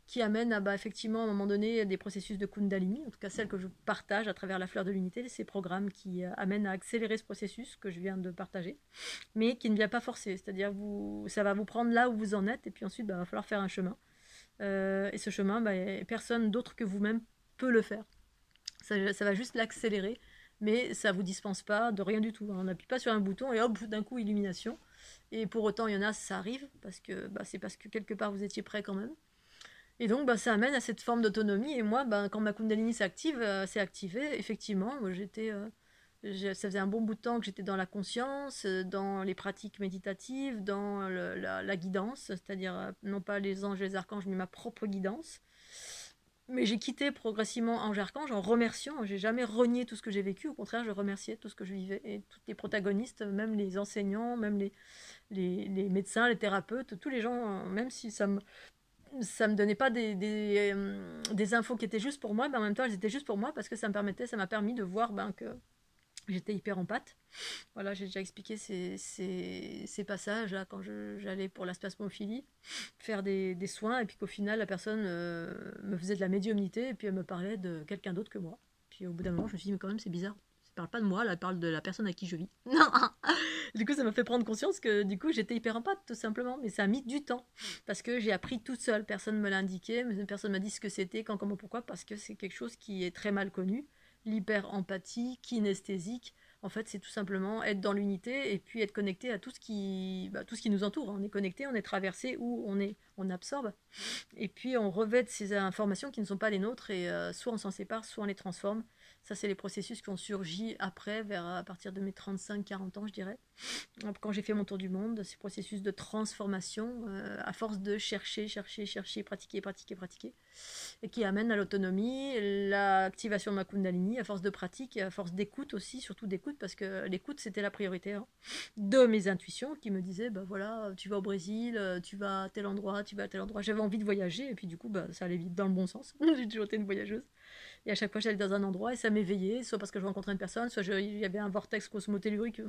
qui amène à, effectivement, à un moment donné, des processus de Kundalini, en tout cas celle que je partage à travers la fleur de l'unité, ces programmes qui amènent à accélérer ce processus que je viens de partager, mais qui ne vient pas forcer. C'est-à-dire, ça va vous prendre là où vous en êtes, et puis ensuite, il va falloir faire un chemin. Et ce chemin, personne d'autre que vous-même peut le faire. Ça va juste l'accélérer, mais ça ne vous dispense pas de rien du tout. On n'appuie pas sur un bouton et hop, d'un coup, illumination. Et pour autant, il y en a, ça arrive, parce que c'est parce que quelque part, vous étiez prêt quand même. Et donc, ça amène à cette forme d'autonomie. Et moi, quand ma Kundalini s'est activée, effectivement, ça faisait un bon bout de temps que j'étais dans la conscience, dans les pratiques méditatives, dans la guidance, c'est-à-dire non pas les anges et les archanges, mais ma propre guidance. Mais j'ai quitté progressivement Ange Archange en remerciant. J'ai jamais renié tout ce que j'ai vécu. Au contraire, je remerciais tout ce que je vivais. Et tous les protagonistes, même les enseignants, même les médecins, les thérapeutes, tous les gens, même si ça me donnait pas des infos qui étaient juste pour moi, en même temps, elles étaient juste pour moi parce que ça m'a permis de voir que j'étais hyper en pâte. Voilà, j'ai déjà expliqué ces passages là, quand j'allais pour la spasmophilie faire des soins et puis qu'au final la personne me faisait de la médiumnité et puis elle me parlait de quelqu'un d'autre que moi. Puis au bout d'un moment je me suis dit mais quand même c'est bizarre. Elle parle pas de moi, là, elle parle de la personne à qui je vis. Du coup ça m'a fait prendre conscience que du coup j'étais hyper en pâte tout simplement, mais ça a mis du temps parce que j'ai appris toute seule, personne me l'a indiqué, personne m'a dit ce que c'était, quand, comment, pourquoi, parce que c'est quelque chose qui est très mal connu. L'hyper-empathie, kinesthésique, en fait, c'est tout simplement être dans l'unité et puis être connecté à tout ce qui nous entoure. On est connecté, on est traversé ou on absorbe. Et puis on revêt de ces informations qui ne sont pas les nôtres et soit on s'en sépare, soit on les transforme. Ça, c'est les processus qui ont surgi après, à partir de mes 35-40 ans, je dirais. Quand j'ai fait mon tour du monde, ces processus de transformation, à force de chercher, pratiquer, et qui amènent à l'autonomie, l'activation de ma Kundalini, à force de pratique et à force d'écoute aussi, surtout d'écoute, parce que l'écoute, c'était la priorité de mes intuitions qui me disaient, voilà, tu vas au Brésil, tu vas à tel endroit, tu vas à tel endroit. J'avais envie de voyager, et puis du coup, ça allait vite dans le bon sens. J'ai toujours été une voyageuse. Et à chaque fois, j'allais dans un endroit et ça m'éveillait, soit parce que je rencontrais une personne, soit il y avait un vortex cosmotellurique,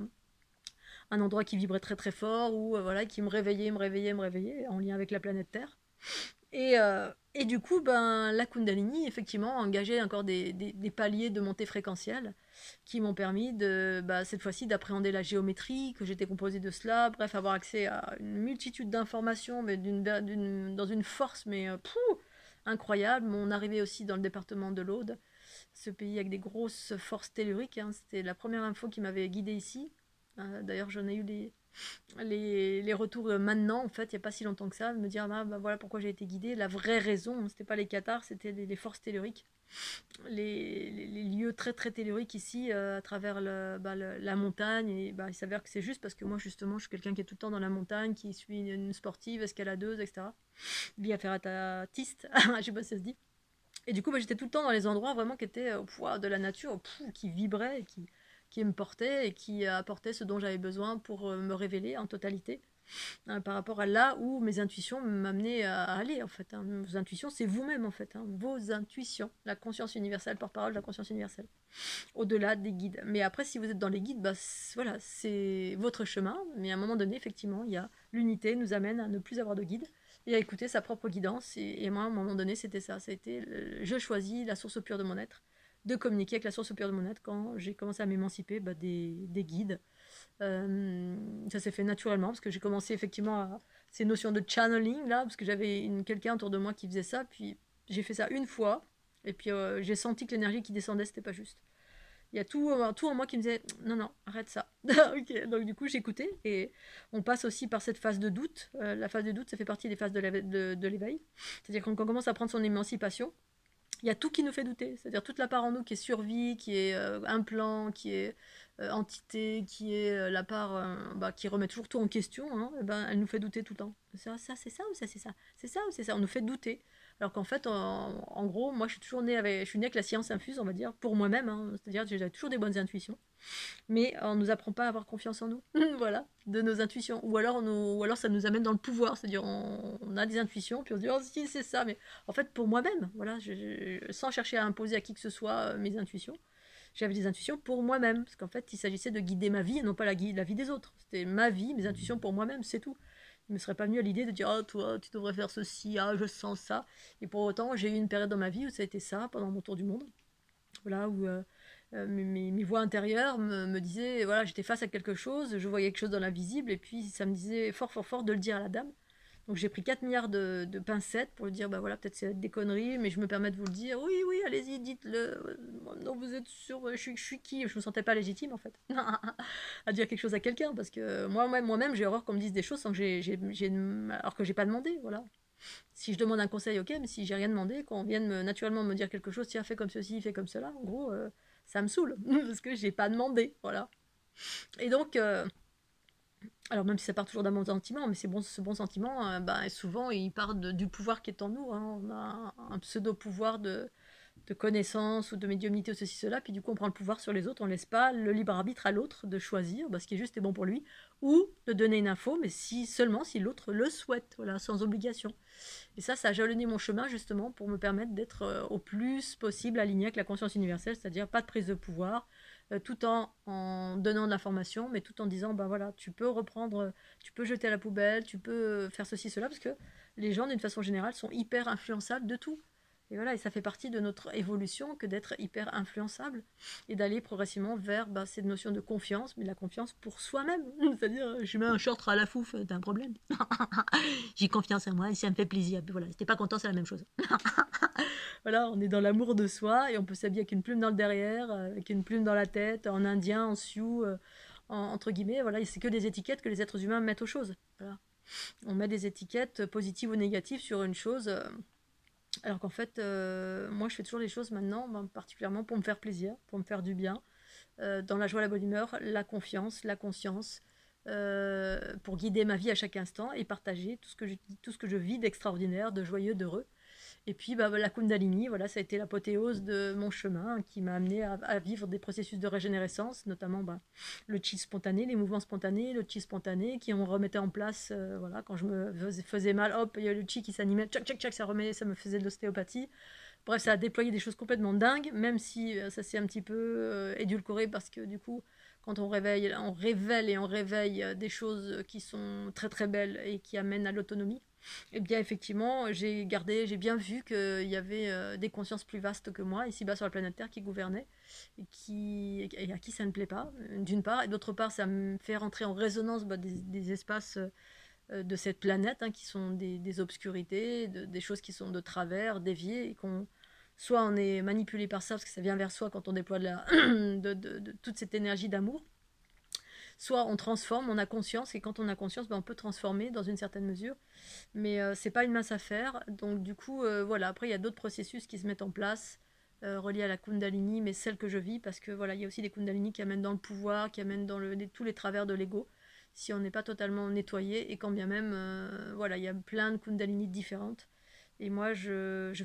un endroit qui vibrait très très fort, ou qui me réveillait, en lien avec la planète Terre. Et du coup, la Kundalini, effectivement, a engagé encore des paliers de montée fréquentielle qui m'ont permis cette fois-ci d'appréhender la géométrie, que j'étais composée de cela, bref, avoir accès à une multitude d'informations, mais dans une force, mais incroyable. Mon arrivée aussi dans le département de l'Aude, ce pays avec des grosses forces telluriques, c'était la première info qui m'avait guidée ici. D'ailleurs, j'en ai eu les retours maintenant, en fait, il n'y a pas si longtemps que ça, de me dire voilà pourquoi j'ai été guidée. La vraie raison, c'était pas les cathares, c'était les forces telluriques. Les lieux très très telluriques ici, à travers la montagne. Et il s'avère que c'est juste parce que moi, justement, je suis quelqu'un qui est tout le temps dans la montagne, qui suis une sportive, escaladeuse, etc. Biafferratiste, je sais pas si ça se dit. Et du coup, j'étais tout le temps dans les endroits vraiment qui étaient au poids de la nature, qui vibraient, qui me portait et qui apportait ce dont j'avais besoin pour me révéler en totalité. par rapport à là où mes intuitions m'amenaient à aller, en fait. Vos intuitions, c'est vous-même, en fait. Vos intuitions, la conscience universelle, porte-parole de la conscience universelle, au-delà des guides. Mais après, si vous êtes dans les guides, voilà, c'est votre chemin. Mais à un moment donné, effectivement, il y a l'unité nous amène à ne plus avoir de guide et à écouter sa propre guidance. Et moi, à un moment donné, c'était ça. Ça a été, je choisis la source pure de mon être, de communiquer avec la source pure de mon être quand j'ai commencé à m'émanciper des guides. Ça s'est fait naturellement parce que j'ai commencé effectivement à ces notions de channeling là, parce que j'avais quelqu'un autour de moi qui faisait ça, puis j'ai fait ça une fois, et puis j'ai senti que l'énergie qui descendait, c'était pas juste. Il y a tout en moi qui me disait non, non, arrête ça. Ok, donc du coup j'écoutais, et on passe aussi par cette phase de doute. La phase de doute, ça fait partie des phases de l'éveil. C'est-à-dire quand on commence à prendre son émancipation, il y a tout qui nous fait douter. C'est-à-dire toute la part en nous qui est survie, qui est implant, qui est entité, qui est la part qui remet toujours tout en question, hein, et ben, elle nous fait douter tout le temps. Ça c'est ça ou ça c'est ça? C'est ça ou c'est ça? On nous fait douter. Alors qu'en fait, en gros, moi je suis toujours née avec la science infuse, on va dire, pour moi-même. Hein. C'est-à-dire que j'ai toujours des bonnes intuitions. Mais on nous apprend pas à avoir confiance en nous, voilà, de nos intuitions. Ou alors ça nous amène dans le pouvoir, c'est-à-dire on a des intuitions, puis on se dit oh si c'est ça, mais en fait pour moi-même, voilà, sans chercher à imposer à qui que ce soit mes intuitions, j'avais des intuitions pour moi-même, parce qu'en fait il s'agissait de guider ma vie et non pas la vie des autres. C'était ma vie, mes intuitions pour moi-même, c'est tout. Il me serait pas venu à l'idée de dire oh toi tu devrais faire ceci, ah je sens ça. Et pour autant j'ai eu une période dans ma vie où ça a été ça pendant mon tour du monde, voilà, où mes voix intérieures me disaient, voilà, j'étais face à quelque chose, je voyais quelque chose dans l'invisible, et puis ça me disait fort, fort, fort de le dire à la dame. Donc j'ai pris 4 milliards de pincettes pour lui dire, bah voilà, peut-être c'est des conneries, mais je me permets de vous le dire. Oui, oui, allez-y, dites-le. Non, vous êtes sûr, je suis qui? Je me sentais pas légitime, en fait, à dire quelque chose à quelqu'un, parce que moi-même, j'ai horreur qu'on me dise des choses sans que alors que j'ai pas demandé, voilà. Si je demande un conseil, ok, mais si j'ai rien demandé, qu'on vienne naturellement me dire quelque chose, tiens, fais comme ceci, fais comme cela, en gros, ça me saoule, parce que j'ai pas demandé, voilà. Et donc, alors même si ça part toujours d'un bon sentiment, mais ce bon sentiment, souvent, il part du pouvoir qui est en nous, hein. On a un pseudo-pouvoir de connaissance ou de médiumnité ou ceci, cela, puis du coup on prend le pouvoir sur les autres, on laisse pas le libre arbitre à l'autre de choisir ce qui est juste et bon pour lui, ou de donner une info, mais seulement si l'autre le souhaite, voilà, sans obligation. Et ça a jalonné mon chemin justement pour me permettre d'être au plus possible aligné avec la conscience universelle, c'est-à-dire pas de prise de pouvoir, tout en donnant de l'information, mais tout en disant, bah voilà, tu peux reprendre, tu peux jeter à la poubelle, tu peux faire ceci, cela, parce que les gens d'une façon générale sont hyper influençables de tout. Et voilà, et ça fait partie de notre évolution que d'être hyper influençable et d'aller progressivement vers cette notion de confiance, mais la confiance pour soi-même. C'est-à-dire, je mets un short à la fouf, t'as un problème. J'ai confiance en moi et ça me fait plaisir. Voilà, si t'es pas content, c'est la même chose. Voilà, on est dans l'amour de soi et on peut s'habiller avec une plume dans le derrière, avec une plume dans la tête, en indien, en sioux, entre guillemets. Voilà, c'est que des étiquettes que les êtres humains mettent aux choses. Voilà. On met des étiquettes positives ou négatives sur une chose. Alors qu'en fait, moi, je fais toujours les choses maintenant, particulièrement pour me faire plaisir, pour me faire du bien, dans la joie, la bonne humeur, la confiance, la conscience, pour guider ma vie à chaque instant et partager tout ce que je vis d'extraordinaire, de joyeux, d'heureux. Et puis la Kundalini, voilà, ça a été l'apothéose de mon chemin qui m'a amené à vivre des processus de régénérescence, notamment le chi spontané, les mouvements spontanés, le chi spontané qui on remettait en place, voilà, quand je me faisais mal, hop, il y a le chi qui s'animait, tchac, tchac, tchac, ça me faisait de l'ostéopathie. Bref, ça a déployé des choses complètement dingues, même si ça s'est un petit peu édulcoré parce que du coup, quand on réveille et on réveille des choses qui sont très très belles et qui amènent à l'autonomie. Eh bien, effectivement, j'ai bien vu qu'il y avait des consciences plus vastes que moi, ici-bas sur la planète Terre, qui gouvernaient, et à qui ça ne plaît pas, d'une part, et d'autre part, ça me fait rentrer en résonance des espaces de cette planète, hein, qui sont des obscurités, des choses qui sont de travers, déviées, et soit on est manipulé par ça, parce que ça vient vers soi quand on déploie de toute cette énergie d'amour, soit on transforme, on a conscience, et quand on a conscience, on peut transformer dans une certaine mesure, mais c'est pas une mince affaire. Donc du coup, voilà, après il y a d'autres processus qui se mettent en place, reliés à la Kundalini, mais celle que je vis, parce que voilà, il y a aussi des Kundalini qui amènent dans le pouvoir, qui amènent dans tous les travers de l'ego, si on n'est pas totalement nettoyé, et quand bien même, voilà, il y a plein de Kundalini différentes. Et moi, je